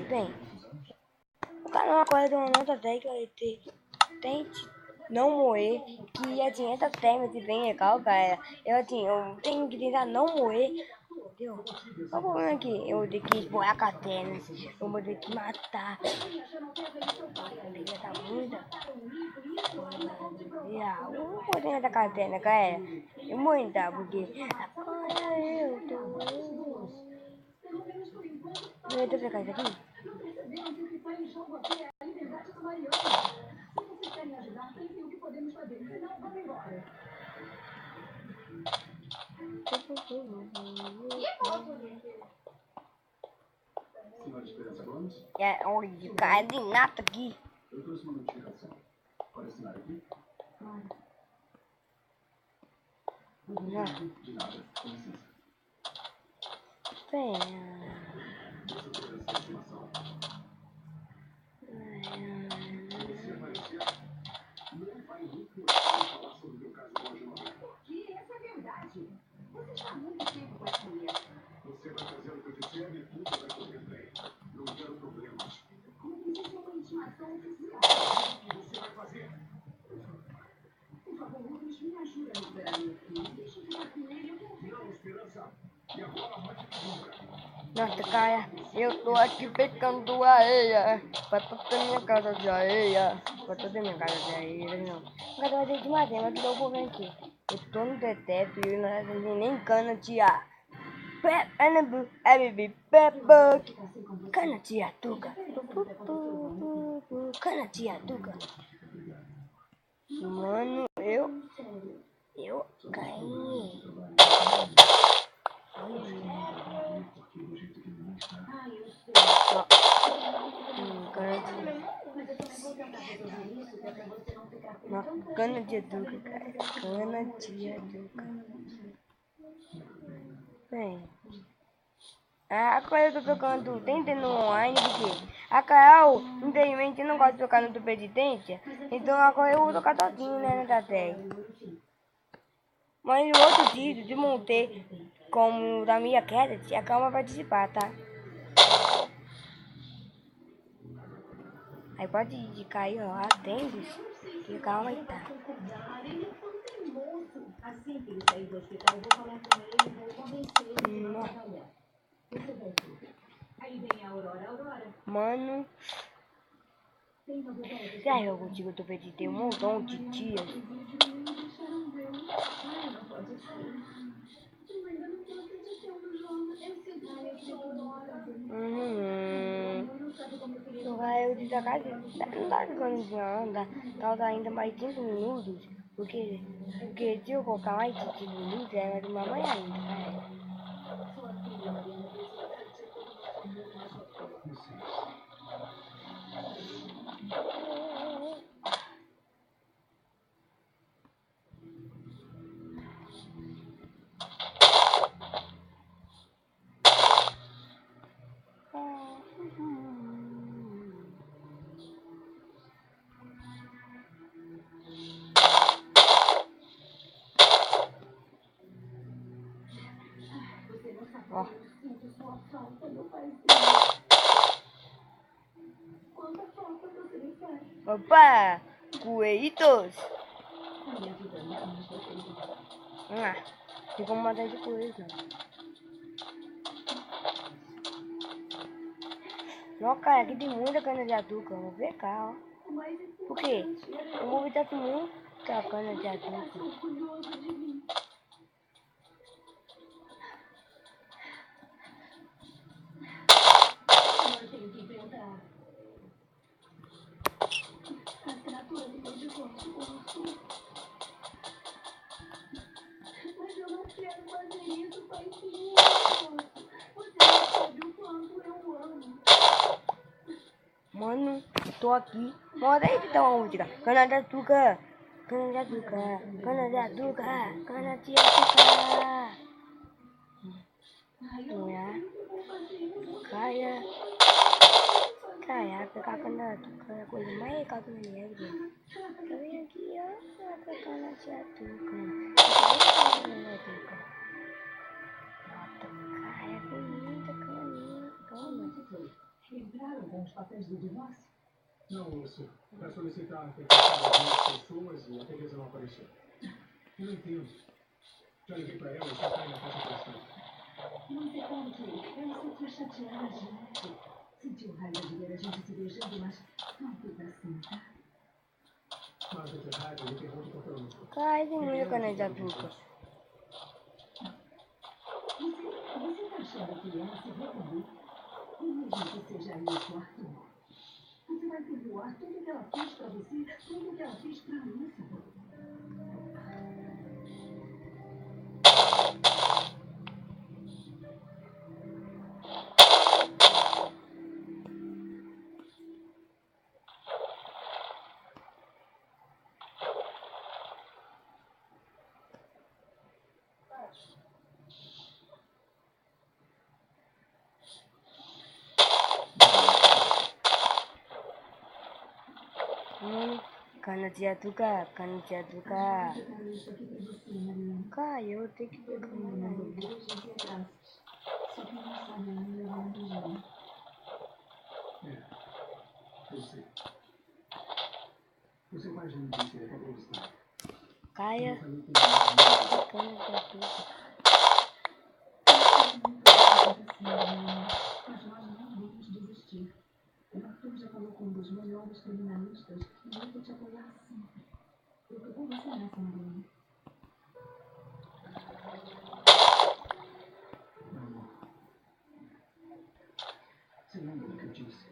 Bem, o canal agora deu uma nota 10 que vai ter. Tente não morrer, que assim, essa técnica é bem legal, cara. Eu tenho que tentar não morrer, entendeu? O problema é que eu tenho que explorar a catena, eu vou ter que matar. Filha da muita. Eu não vou dentro da catena, cara. Eu vou entrar, porque agora eu tô. Eu tô ficando aqui. É, olha, cara de nata aqui. Eu trouxe uma notificação. Pode assinar aqui? Claro. De nada, com licença. Você apareceu. Não vai muito falar sobre o meu caso hoje, não é? Porque essa é verdade. Você está muito tempo com essa mulher. Você vai fazer o que eu disser e tudo vai correr bem. Não quero problemas. Como existe uma intimação oficial? O que você vai fazer? Por favor, Lucas, me ajuda a recuperar meu filho. Deixa eu ficar com ele. Não, Esperança. E agora mais do que nunca. Nossa, cara, eu tô aqui pescando areia. Pra toda minha casa de areia. Pra toda minha casa de areia, não. Agora vai ter de madeira, mas que dá um pouquinho aqui. Eu tô no deteto e eu não tem nem cana de ar. Cana de atuca. Cana de atuca. Mano, eu ganhei. Cana de atuca, cara. Cana de atuca. Bem. Agora eu tô tocando Tente no online porque a Carol, infelizmente, não gosta de tocar no tupê de Tente. Então agora eu vou tocar sozinho, né, na tag. Mas no outro vídeo de montei como da minha queda, a Calma vai participar, tá? Aí pode cair, ó, atende que a Calma aí tá. Assim que ele sair do hospital, eu vou falar com ele, vou convencer ele a trabalhar. Você vai ver. Aí vem a Aurora. Mano. Já eu contigo, eu tô perdido, tem um montão de dias. Eu disse a casa, não tá jogando não, tá ainda mais 5 minutos, porque se eu colocar mais 5 minutos, ela de mamãe ainda, né? Ó. Opa! Coelhitos! Tem como matar de coelhos, não. Não, cara, aqui tem muita cana de atuca. Vou ver cá, ó. Por quê? Eu vou ver muita cana de atuca. Mas eu não quero fazer isso, paizinho. Você não sabe o quanto eu amo. Mano, tô aqui. Bora aí que tá uma música. Cana de açúcar. Cana de açúcar. Cana de açúcar. Cana de açúcar. Caia. Caia, pegar cana de açúcar é a coisa mais legal que eu me lembro. Eu vim aqui, ó, pra cana de açúcar. Cana de açúcar. Caia com muita caninha. Toma. papéis do divórcio? Não, moço. Para solicitar a proteção das duas pessoas e a Teresa não apareceu. Eu não entendo. Já liguei para ela e só cai na caixa postal. Mas é claro que ela só quer chatear a gente. Sentiu raiva de ver a gente se beijando, mas não foi pra cima, tá? Mas eu tenho raiva, eu pergunto qualquer um. Cai de mulher quando já pintou. Você tá achando que ela se arrependeu? Imagina que seja isso, Arthur. Você vai perdoar tudo que ela fez pra você, tudo que ela fez pra mim, sabe? Karena jatuh kak. Kak, eu tenho que ver como é. Só que não sabe ainda levar um beijinho. Eu sei. Você faz de mim que é pra gostar. Caia. Eu falei com Karena jatuh. Mas nós não vamos desistir. O Arthur já falou com um dos melhores criminalistas e eu vou te apoiar sempre. Eu tô com você nessa, Mariana. Você lembra do que eu disse?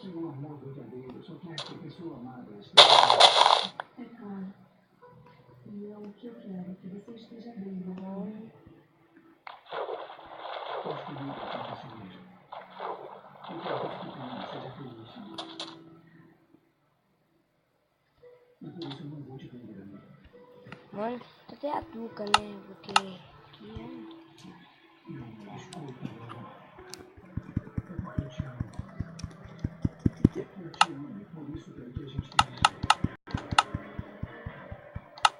Que o amor verdadeiro só quer que a pessoa amada esteja É claro. E o que eu quero é que você esteja bem, Mariana. Posso pedir para que você mesmo. Eu quero que você também seja feliz. E por isso eu não vou te prender, amigo. Mano, até a tuca, né? Porque aqui Não, desculpa, não. Eu te amo. Eu te amo e por isso quero que a gente tenha.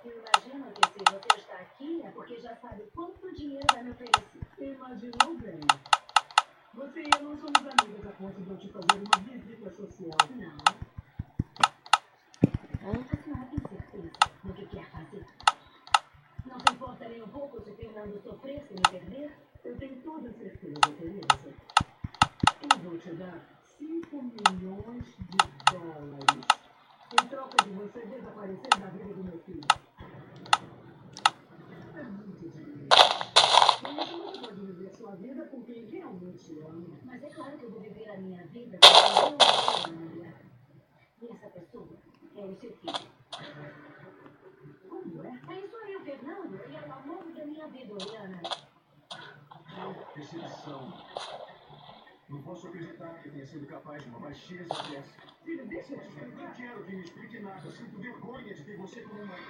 Eu imagino que se você está aqui é porque já sabe quanto dinheiro vai me oferecer. Imaginou bem. Você e eu não somos amigas a ponto de eu te fazer uma visita social. Não. A senhora tem certeza do que quer fazer? Não se importa nem um pouco se Fernando sofrer se me perder? Eu tenho toda certeza, Teresa. Eu vou te dar 5 milhões de dólares em troca de você desaparecer da vida do meu filho. É muito dinheiro. Mas você pode viver sua vida com quem realmente ama. Mas é claro que eu vou viver a minha vida com quem realmente ama. E essa pessoa é o seu filho. Como é? É isso aí, o Fernando. Ele é o amor da minha vida, Oriana. Decepção. Não posso acreditar que tenha sido capaz de uma baixeza dessa. Filha, deixa de ver. Não quero que me explique nada. Sinto vergonha de ter você como mãe.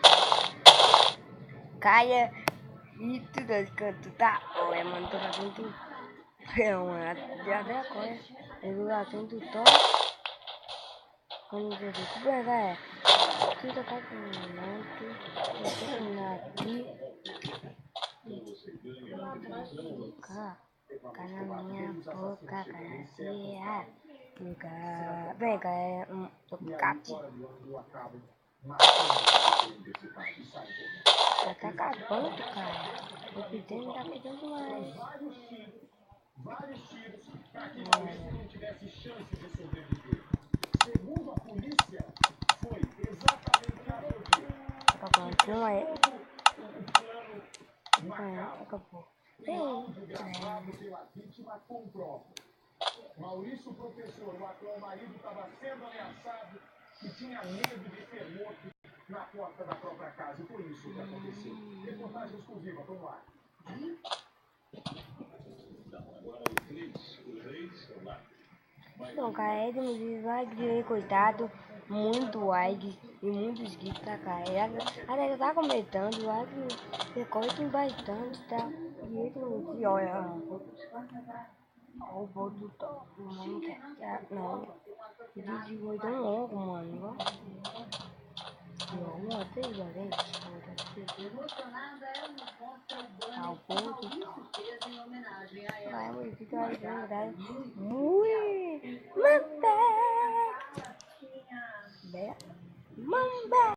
Caia e tudo as canto, tá? Olha, mano, tô fazendo tudo. É uma vergonha. Eu lá tento top. Quando eu digo, bem, vai. Tudo tá com muito. Eu tô com aqui. Cá na minha boca, cá na cia. Vem cá, é um capte. Já tá acabando, cara. O pedindo tá pedindo mais. Vários tiros para que Maurício não tivesse chance de sobreviver. Segundo a polícia, foi exatamente a Continua aí. Acabou. O áudio gravado pela vítima comprova. Maurício, o professor, o atual marido, estava sendo ameaçado e tinha medo de ser morto na porta da própria casa. E foi isso que aconteceu. Reportagem exclusiva, vamos lá. Então, cara, ele me diz, vai que coitado, muito like e muitos gigs pra cá. Ela tá comentando, like recorte bastante, tá? E ele não diz, olha, o voto top, não quer, não. Ele diz, foi tão longo, mano, ó. Não, até gente. Ao ponto vai, fica aí, verdade. Muito. Mamba!